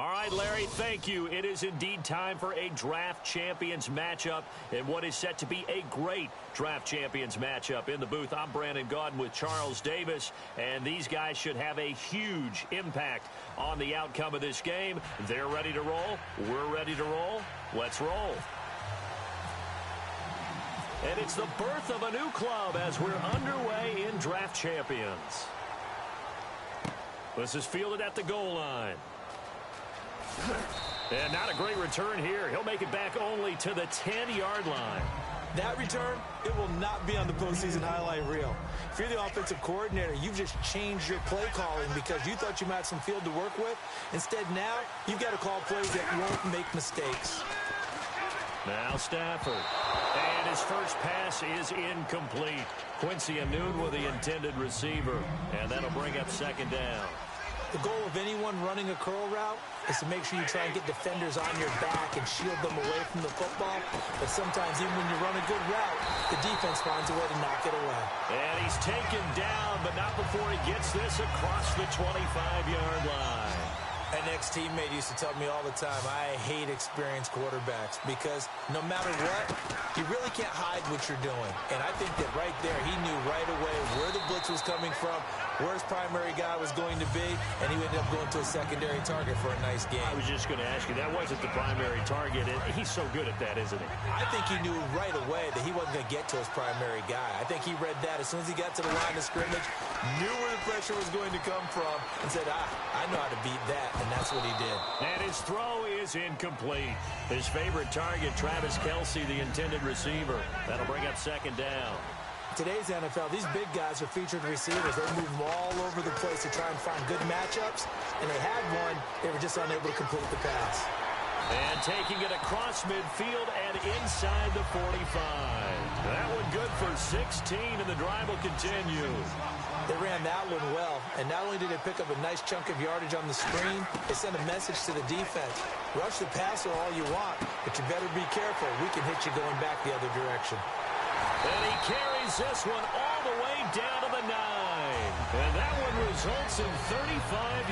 All right, Larry, thank you. It is indeed time for a Draft Champions matchup and what is set to be a great Draft Champions matchup. In the booth, I'm Brandon Gaudin with Charles Davis, and these guys should have a huge impact on the outcome of this game. They're ready to roll. We're ready to roll. Let's roll. And it's the birth of a new club as we're underway in Draft Champions. This is fielded at the goal line. And not a great return here. He'll make it back only to the 10-yard line. That return, it will not be on the postseason highlight reel. If you're the offensive coordinator, you've just changed your play calling because you thought you might have some field to work with. Instead, now, you've got to call plays that won't make mistakes. Now Stafford. And his first pass is incomplete. Quincy Anoon with the intended receiver. And that'll bring up second down. The goal of anyone running a curl route is to make sure you try and get defenders on your back and shield them away from the football. But sometimes even when you run a good route, the defense finds a way to knock it away. And he's taken down, but not before he gets this across the 25-yard line. An ex-teammate used to tell me all the time, I hate experienced quarterbacks because no matter what, you really can't hide what you're doing. And I think that right there, he knew right away where the blitz was coming from, where his primary guy was going to be, and he ended up going to a secondary target for a nice game. I was just going to ask you, that wasn't the primary target. He's so good at that, isn't he? I think he knew right away that he wasn't going to get to his primary guy. I think he read that as soon as he got to the line of scrimmage, knew where the pressure was going to come from, and said, I know how to beat that. And that's what he did. And his throw is incomplete. His favorite target, Travis Kelce, the intended receiver. That'll bring up second down. Today's NFL, these big guys are featured receivers. They move them all over the place to try and find good matchups. And they had one. They were just unable to complete the pass. And taking it across midfield and inside the 45. That one good for 16, and the drive will continue. They ran that one well, and not only did they pick up a nice chunk of yardage on the screen, they sent a message to the defense. Rush the passer all you want, but you better be careful. We can hit you going back the other direction. And he carries this one all the way down to the 9. And that one results in 35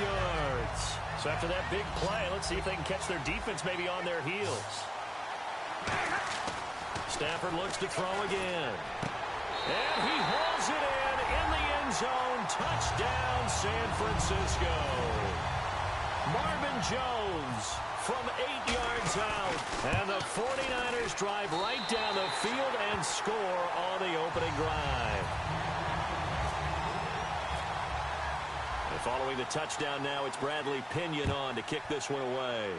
yards. So after that big play, let's see if they can catch their defense maybe on their heels. Stafford looks to throw again. And he hauls it in the end zone. Touchdown, San Francisco. Marvin Jones from 8 yards out. And the 49ers drive right down the field and score on the opening drive. And following the touchdown now, it's Bradley Pinion on to kick this one away.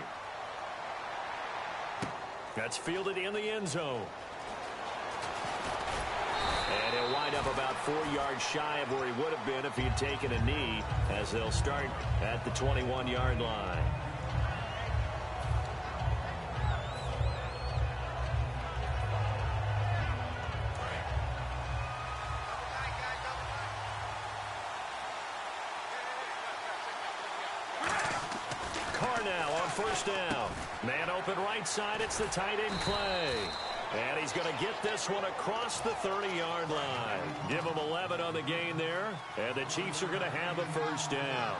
That's fielded in the end zone. And he'll wind up about 4 yards shy of where he would have been if he had taken a knee, as they'll start at the 21-yard line. Carr now on first down. Man open right side. It's the tight end Clay. And he's going to get this one across the 30-yard line. Give him 11 on the gain there. And the Chiefs are going to have a first down.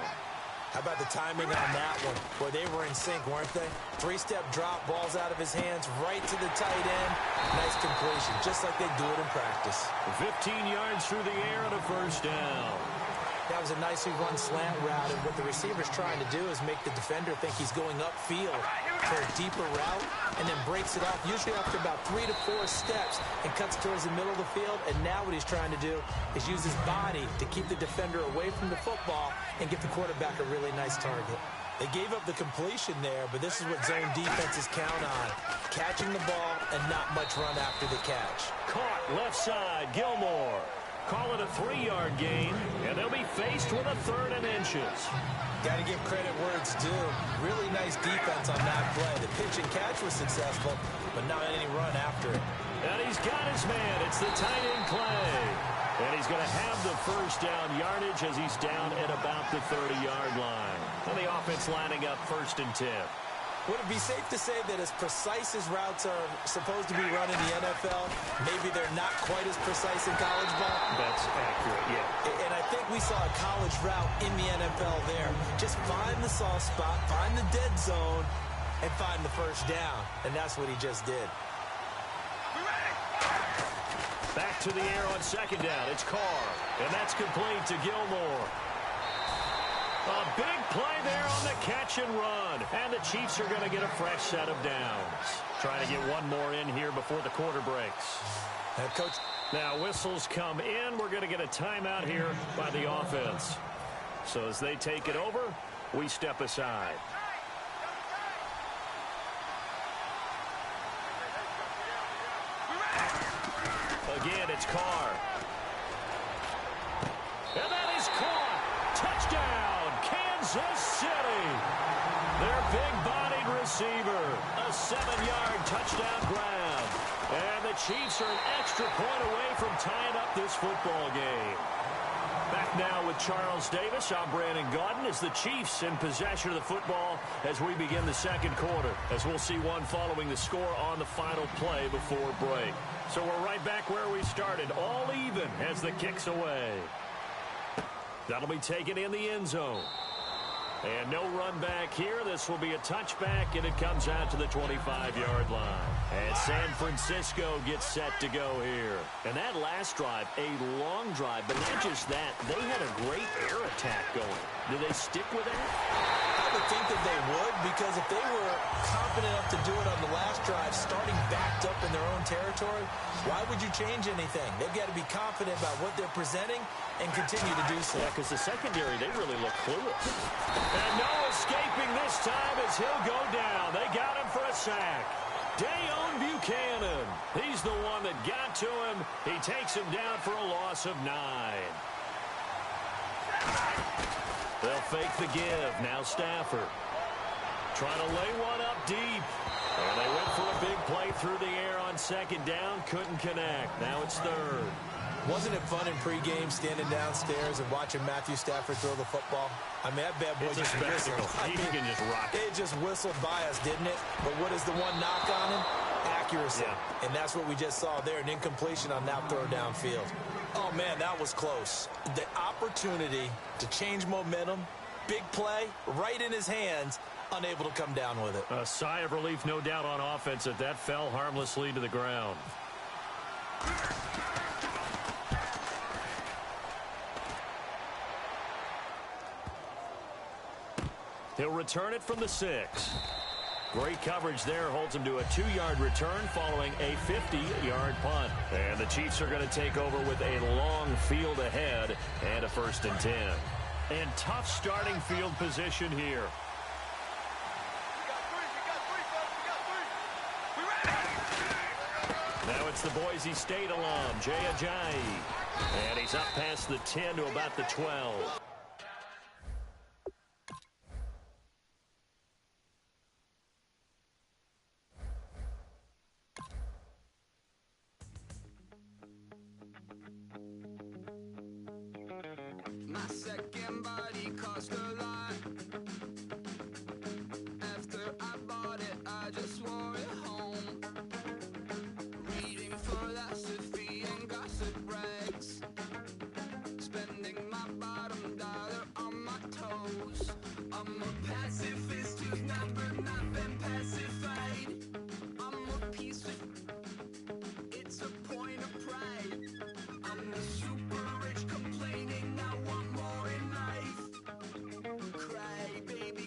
How about the timing on that one? Boy, they were in sync, weren't they? 3-step drop, balls out of his hands, right to the tight end. Nice completion, just like they do it in practice. 15 yards through the air and a first down. That was a nicely run slant route, and what the receiver's trying to do is make the defender think he's going upfield for a deeper route, and then breaks it off, usually after about 3 to 4 steps, and cuts towards the middle of the field. And now what he's trying to do is use his body to keep the defender away from the football and give the quarterback a really nice target. They gave up the completion there, but this is what zone defenses count on. Catching the ball and not much run after the catch. Caught left side, Gilmore. Call it a 3-yard gain, and they'll be faced with a 3rd and inches. Got to give credit where it's due. Really nice defense on that play. The pitch and catch was successful, but not any run after it. And he's got his man. It's the tight end Clay. And he's going to have the first down yardage as he's down at about the 30-yard line. And the offense lining up 1st and 10. Would it be safe to say that as precise as routes are supposed to be run in the NFL, maybe they're not quite as precise in college ball? That's accurate, yeah. And I think we saw a college route in the NFL there. Just find the soft spot, find the dead zone, and find the first down. And that's what he just did. Back to the air on second down. It's Carr, and that's complete to Gilmore. A big play there on the catch and run. And the Chiefs are going to get a fresh set of downs. Trying to get one more in here before the quarter breaks. Coach. Now whistles come in. We're going to get a timeout here by the offense. So as they take it over, we step aside. Again, it's Carr. And that is caught. Touchdown, Kansas City. Their big-bodied receiver. A 7-yard touchdown grab. And the Chiefs are an extra point away from tying up this football game. Back now with Charles Davis. I'm Brandon Gaudin as the Chiefs in possession of the football as we begin the second quarter. As we'll see one following the score on the final play before break. So we're right back where we started. All even as the kick's away. That'll be taken in the end zone. And no run back here. This will be a touchback, and it comes out to the 25-yard line. And San Francisco gets set to go here. And that last drive, a long drive, but not just that. They had a great air attack going. Do they stick with that? I would think that they would, because if they were confident enough to do it on the last drive, starting backed up in their own territory, why would you change anything? They've got to be confident about what they're presenting and continue to do so. Yeah, because the secondary, they really look clueless. And no escaping this time as he'll go down. They got him for a sack. Dayon Buchanan. He's the one that got to him. He takes him down for a loss of 9. They'll fake the give. Now Stafford. Trying to lay one up deep. And they went for a big play through the air on second down. Couldn't connect. Now it's third. Wasn't it fun in pregame standing downstairs and watching Matthew Stafford throw the football? I mean, that bad boy just whistled. He can just rock it. It just whistled by us, didn't it? But what is the one knock on him? Accuracy. Yeah. And that's what we just saw there, an incompletion on that throw downfield. Oh, man, that was close. The opportunity to change momentum, big play, right in his hands, unable to come down with it. A sigh of relief, no doubt, on offense that that fell harmlessly to the ground. He'll return it from the 6. Great coverage there. Holds him to a 2-yard return following a 50-yard punt. And the Chiefs are going to take over with a long field ahead and a 1st and 10. And tough starting field position here. Now it's the Boise State alum, Jay Ajayi. And he's up past the 10 to about the 12. My second body cost a lot. After I bought it, I just wore it home. Reading philosophy and gossip rags. Spending my bottom dollar on my toes. I'm a pacifist who's never not been pacified. I'm a piece of... It's a point of pride. I'm the super rich complaining I want more in life. Cry, baby.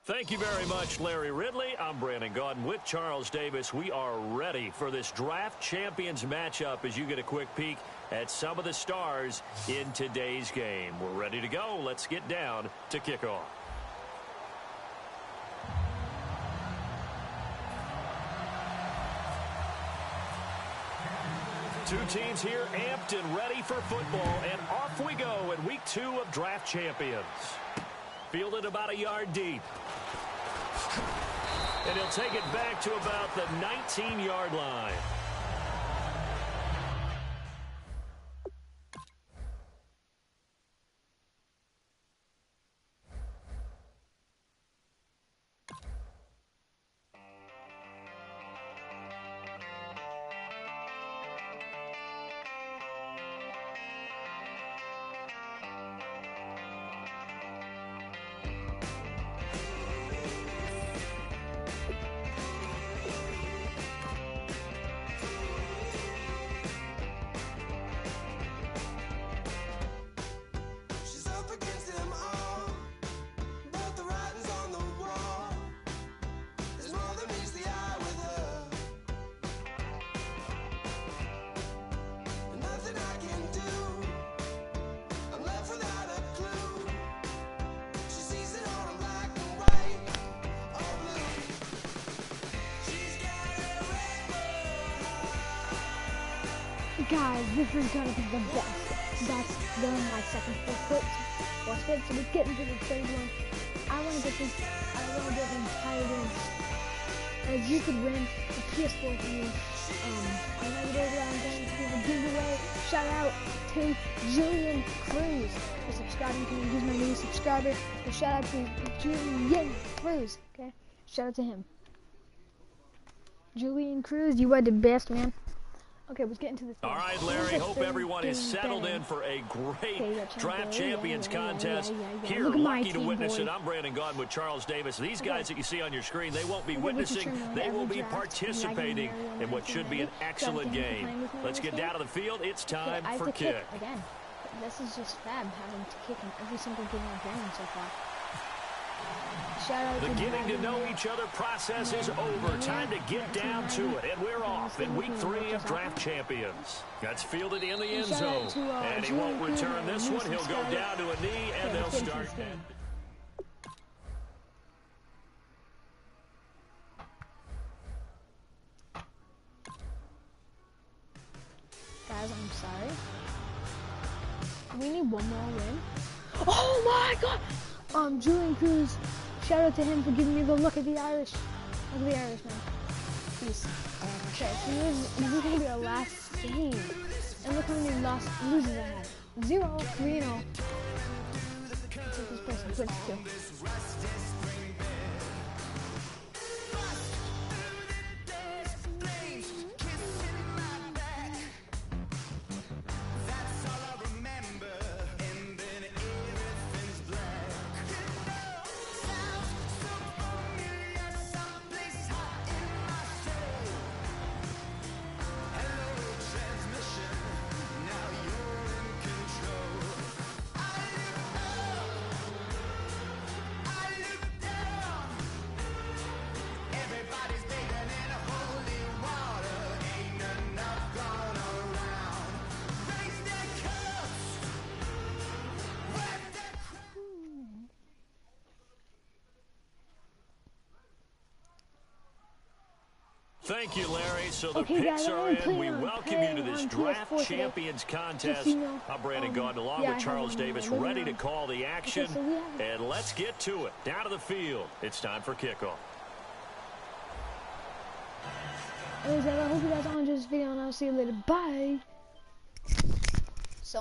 Thank you very much, Larry Ridley. I'm Brandon Gaudin with Charles Davis. We are ready for this draft champions matchup as you get a quick peek at some of the stars in today's game. We're ready to go. Let's get down to kickoff. Two teams here amped and ready for football, and off we go in week 2 of draft champions. Fielded about a yard deep. And he'll take it back to about the 19-yard line. Guys, this is gonna be the best. That's my second fourth fit. So let's get into the third one. I wanna get them tied in. As you could win the PS4 for me. I know today I'm going to give a giveaway. Shout out to Julian Cruz for subscribing to me. He's my new subscriber. So shout out to Julian Cruz. Okay? Shout out to him. Julian Cruz, you are the best, man. Okay, let's get into this. All right, Larry, hope everyone is settled in for a great draft champions contest. Here, lucky to witness it, I'm Brandon Gaudin with Charles Davis. These guys that you see on your screen, they won't be witnessing, they will be participating in what should be an excellent game. Let's get down to the field. It's time for kick. Again, this is just fab, having to kick in every single game I've been in so far. The getting to know each other process is over. Time to get down to it. And we're off in week 3 of draft champions. That's fielded in the end zone. And he won't return this one. He'll go down to a knee, and they'll start. Guys, I'm sorry. We need one more win. Oh my god! Julian Cruz. Shout out to him for giving me the look at the Irish. Look at the Irishman. Peace. Okay, so this is going to be our last game. And look how many loses I had. 0, 3-0. Take this person, switch to. Thank you, Larry. So the picks are in. We welcome you to this draft champions contest. I'm Brandon Gaudin along with Charles Davis, ready to call the action. And let's get to it. Down to the field. It's time for kickoff. Anyways, I hope you guys all enjoyed this video, and I'll see you later. Bye. So.